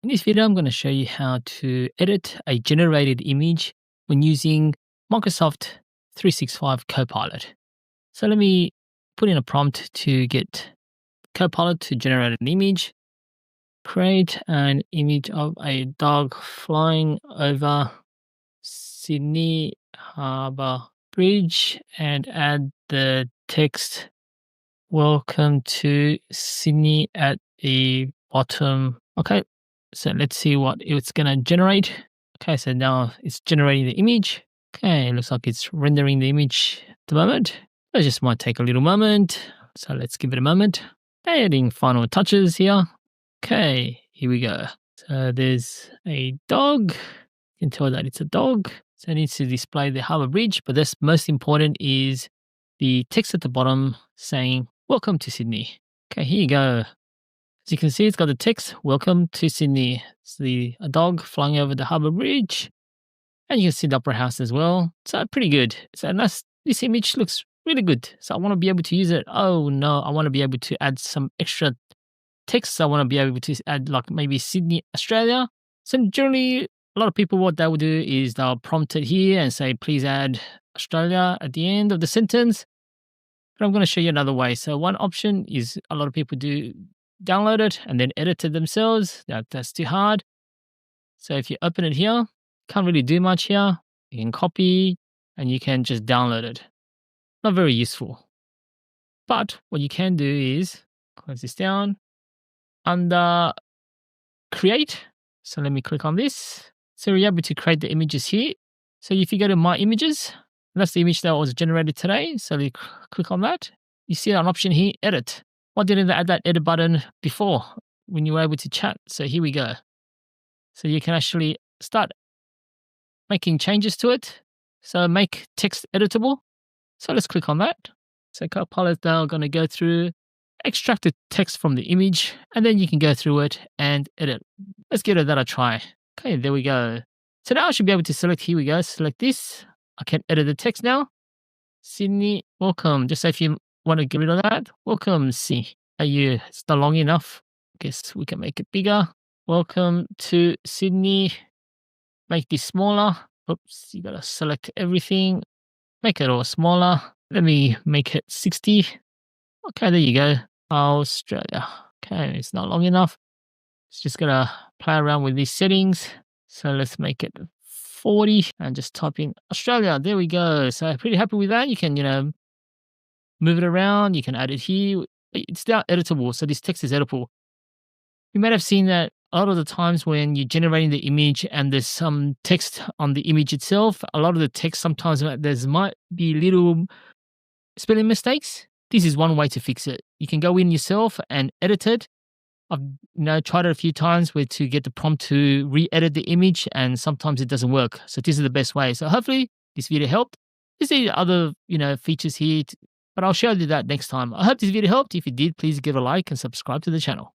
In this video, I'm going to show you how to edit a generated image when using Microsoft 365 Copilot. So let me put in a prompt to get Copilot to generate an image. Create an image of a dog flying over Sydney Harbour Bridge and add the text "Welcome to Sydney" at the bottom. Okay, so let's see what it's going to generate. Okay, so now it's generating the image. Okay, it looks like it's rendering the image at the moment. It just might take a little moment. So let's give it a moment. Adding final touches here. Okay, here we go. So there's a dog. You can tell that it's a dog. So it needs to display the Harbour Bridge, but that's most important is the text at the bottom saying, "Welcome to Sydney." Okay, here you go. As you can see, it's got the text, "Welcome to Sydney." It's a dog flying over the Harbour Bridge. And you can see the Opera House as well. So pretty good. So this image looks really good. So I want to be able to use it. Oh no, I want to be able to add some extra text. I want to be able to add like maybe Sydney, Australia. So generally, a lot of people, what they will do is they'll prompt it here and say, "Please add Australia" at the end of the sentence. But I'm going to show you another way. So one option is a lot of people do download it and then edit it themselves. That's too hard. So if you open it here, can't really do much here. You can copy and you can just download it. Not very useful. But what you can do is close this down under create. So let me click on this. So you're able to create the images here. So if you go to my images, that's the image that was generated today. So you click on that. You see an option here, edit. Why didn't they add that edit button before when you were able to chat? So here we go. So you can actually start making changes to it. So make text editable. So let's click on that. So Copilot now going to go through, extract the text from the image, and then you can go through it and edit. Let's give that a try. Okay, there we go. So now I should be able to select, here we go, select this. I can edit the text now. Sydney, welcome. Just so if you want to get rid of that, welcome, see. It's not long enough. Guess we can make it bigger. Welcome to Sydney. Make this smaller. Oops, you got to select everything. Make it all smaller. Let me make it 60. Okay, there you go. Australia. Okay, it's not long enough. It's just going to play around with these settings. So let's make it 40 and just type in Australia. There we go. So pretty happy with that. You can, move it around. You can add it here. It's now editable. So this text is editable. You might have seen that a lot of the times when you're generating the image and there's some text on the image itself, a lot of the text sometimes might be little spelling mistakes. This is one way to fix it. You can go in yourself and edit it. I've tried it a few times to get the prompt to re-edit the image, and sometimes it doesn't work. So this is the best way. So hopefully this video helped. There's the other features here, but I'll show you that next time. I hope this video helped. If it did, please give a like and subscribe to the channel.